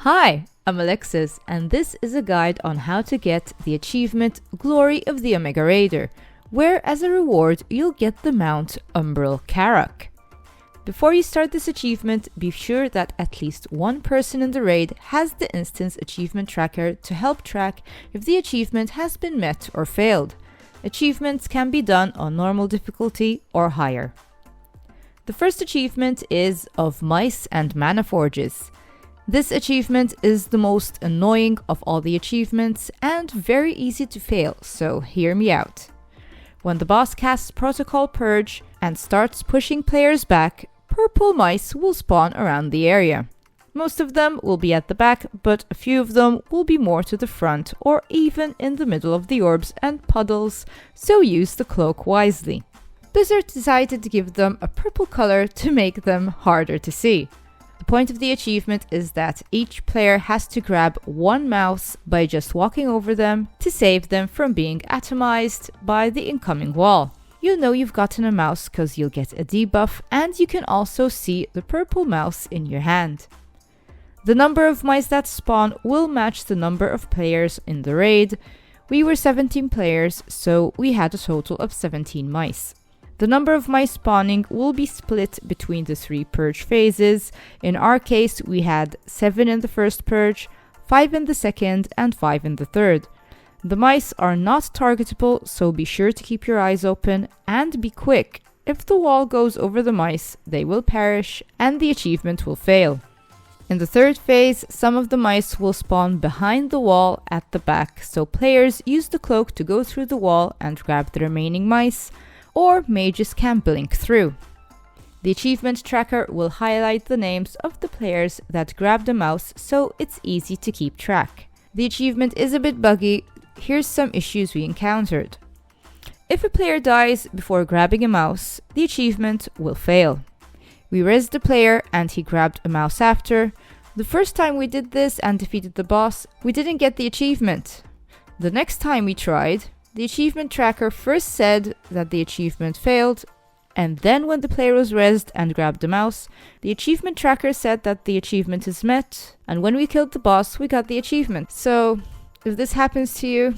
Hi, I'm Alexis, and this is a guide on how to get the achievement Glory of the Omega Raider, where as a reward you'll get the mount Umbral Karak. Before you start this achievement, be sure that at least one person in the raid has the instance achievement tracker to help track if the achievement has been met or failed. Achievements can be done on normal difficulty or higher. The first achievement is of Mice and Manaforges. This achievement is the most annoying of all the achievements and very easy to fail, so hear me out. When the boss casts Protocol Purge and starts pushing players back, purple mice will spawn around the area. Most of them will be at the back, but a few of them will be more to the front or even in the middle of the orbs and puddles, so use the cloak wisely. Blizzard decided to give them a purple color to make them harder to see. The point of the achievement is that each player has to grab one mouse by just walking over them to save them from being atomized by the incoming wall. You'll know you've gotten a mouse because you'll get a debuff, and you can also see the purple mouse in your hand. The number of mice that spawn will match the number of players in the raid. We were 17 players, so we had a total of 17 mice. The number of mice spawning will be split between the 3 purge phases. In our case, we had 7 in the first purge, 5 in the second, and 5 in the third. The mice are not targetable, so be sure to keep your eyes open and be quick. If the wall goes over the mice, they will perish and the achievement will fail. In the third phase, some of the mice will spawn behind the wall at the back, so players use the cloak to go through the wall and grab the remaining mice, or mages can blink through. The achievement tracker will highlight the names of the players that grabbed a mouse, so it's easy to keep track. The achievement is a bit buggy. Here's some issues we encountered. If a player dies before grabbing a mouse, the achievement will fail. We rezzed the player and he grabbed a mouse after. The first time we did this and defeated the boss, we didn't get the achievement. The next time we tried, the achievement tracker first said that the achievement failed, and then when the player was rezzed and grabbed the mouse, the achievement tracker said that the achievement is met, and when we killed the boss, we got the achievement. So, if this happens to you,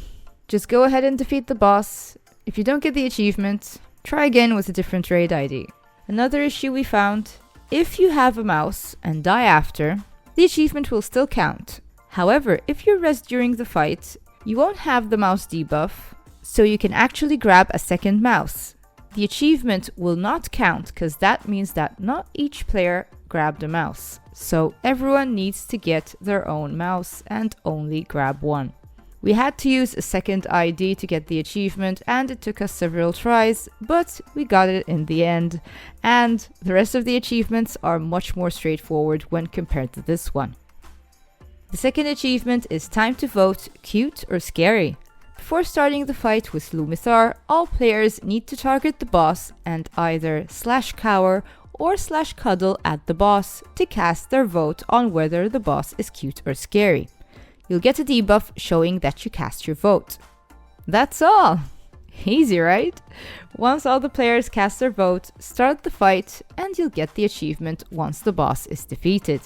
just go ahead and defeat the boss. If you don't get the achievement, try again with a different raid ID. Another issue we found: if you have a mouse and die after, the achievement will still count. However, if you're rezzed during the fight, you won't have the mouse debuff, so you can actually grab a second mouse. The achievement will not count because that means that not each player grabbed a mouse. So everyone needs to get their own mouse and only grab one. We had to use a second ID to get the achievement and it took us several tries, but we got it in the end. And the rest of the achievements are much more straightforward when compared to this one. The second achievement is time to vote cute or scary. Before starting the fight with Lumithar, all players need to target the boss and either /cower or /cuddle at the boss to cast their vote on whether the boss is cute or scary. You'll get a debuff showing that you cast your vote. That's all! Easy, right? Once all the players cast their vote, start the fight and you'll get the achievement once the boss is defeated.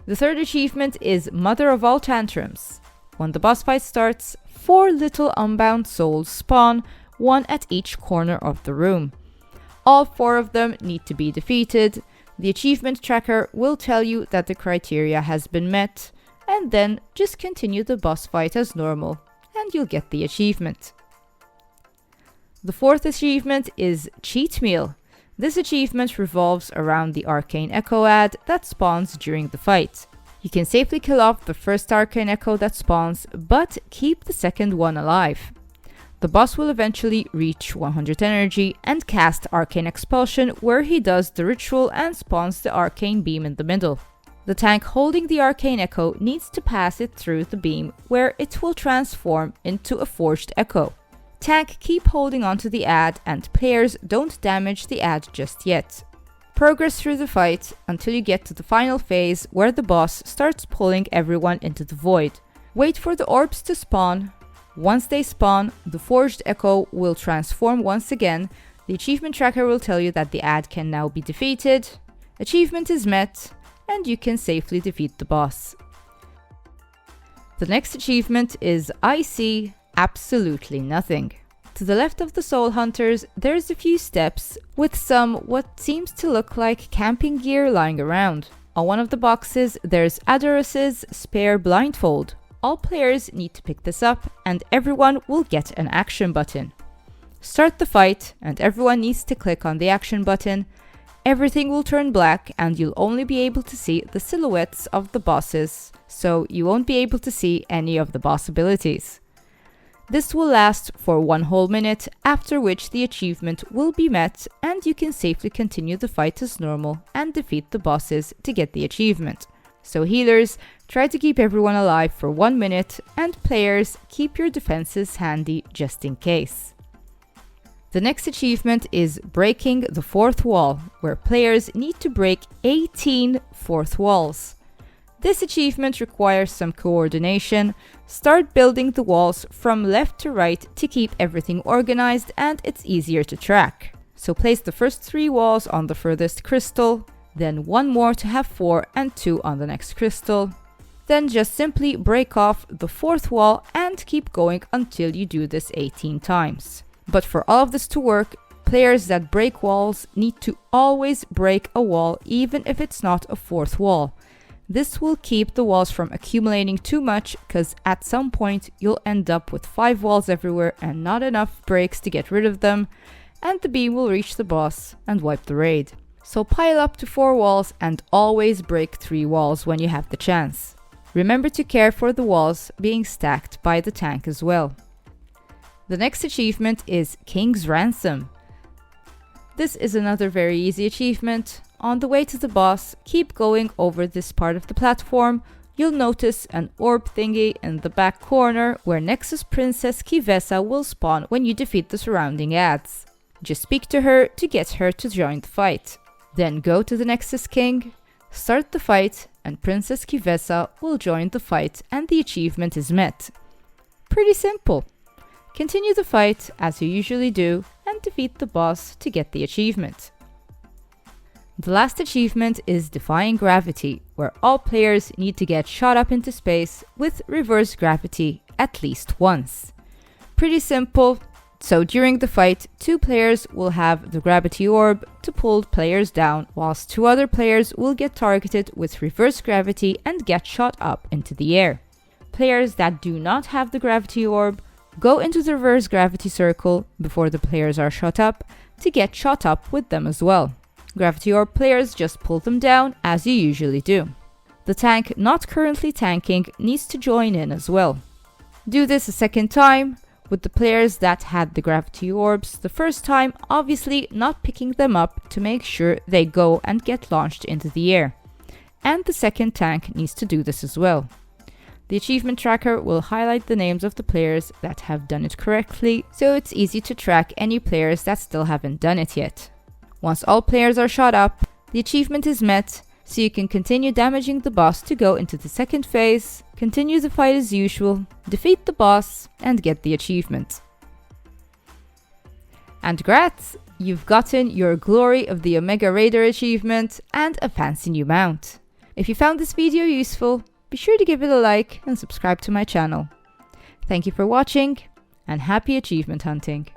The third achievement is Mother of All Tantrums. When the boss fight starts, 4 little unbound souls spawn, 1 at each corner of the room. All 4 of them need to be defeated. The achievement tracker will tell you that the criteria has been met, and then just continue the boss fight as normal, and you'll get the achievement. The fourth achievement is Cheat Meal. This achievement revolves around the Arcane Echo ad that spawns during the fight. You can safely kill off the first Arcane Echo that spawns, but keep the second one alive. The boss will eventually reach 100 energy and cast Arcane Expulsion, where he does the ritual and spawns the Arcane Beam in the middle. The tank holding the Arcane Echo needs to pass it through the beam, where it will transform into a Forged Echo. Tank keep holding onto the ad and players don't damage the ad just yet. Progress through the fight until you get to the final phase where the boss starts pulling everyone into the void. Wait for the orbs to spawn. Once they spawn, the Forged Echo will transform once again. The achievement tracker will tell you that the ad can now be defeated. Achievement is met, and you can safely defeat the boss. The next achievement is I see absolutely nothing. To the left of the soul hunters, there's a few steps with some what seems to look like camping gear lying around. On one of the boxes, there's Adorus's spare blindfold. All players need to pick this up and everyone will get an action button. Start the fight and everyone needs to click on the action button. Everything will turn black and you'll only be able to see the silhouettes of the bosses, so you won't be able to see any of the boss abilities. This will last for 1 whole minute, after which the achievement will be met and you can safely continue the fight as normal and defeat the bosses to get the achievement. So healers, try to keep everyone alive for 1 minute, and players, keep your defenses handy just in case. The next achievement is Breaking the Fourth Wall, where players need to break 18 fourth walls. This achievement requires some coordination. Start building the walls from left to right to keep everything organized and it's easier to track. So place the first 3 walls on the furthest crystal, then 1 more to have 4 and 2 on the next crystal. Then just simply break off the 4th wall and keep going until you do this 18 times. But for all of this to work, players that break walls need to always break a wall even if it's not a 4th wall. This will keep the walls from accumulating too much, because at some point you'll end up with 5 walls everywhere and not enough breaks to get rid of them, and the beam will reach the boss and wipe the raid. So pile up to 4 walls and always break 3 walls when you have the chance. Remember to care for the walls being stacked by the tank as well. The next achievement is King's Ransom. This is another very easy achievement. On the way to the boss, keep going over this part of the platform. You'll notice an orb thingy in the back corner where Nexus Princess Kivessa will spawn when you defeat the surrounding ads. Just speak to her to get her to join the fight. Then go to the Nexus King, start the fight, and Princess Kivessa will join the fight and the achievement is met. Pretty simple. Continue the fight as you usually do and defeat the boss to get the achievement. The last achievement is Defying Gravity, where all players need to get shot up into space with reverse gravity at least once. Pretty simple. So during the fight, 2 players will have the gravity orb to pull players down, whilst 2 other players will get targeted with reverse gravity and get shot up into the air. Players that do not have the gravity orb go into the reverse gravity circle before the players are shot up to get shot up with them as well. Gravity orb players just pull them down as you usually do. The tank not currently tanking needs to join in as well. Do this a second time with the players that had the gravity orbs the first time, obviously not picking them up to make sure they go and get launched into the air. And the second tank needs to do this as well. The achievement tracker will highlight the names of the players that have done it correctly, so it's easy to track any players that still haven't done it yet. Once all players are shot up, the achievement is met, so you can continue damaging the boss to go into the second phase, continue the fight as usual, defeat the boss, and get the achievement. And grats! You've gotten your Glory of the Omega Raider achievement and a fancy new mount. If you found this video useful, be sure to give it a like and subscribe to my channel. Thank you for watching, and happy achievement hunting!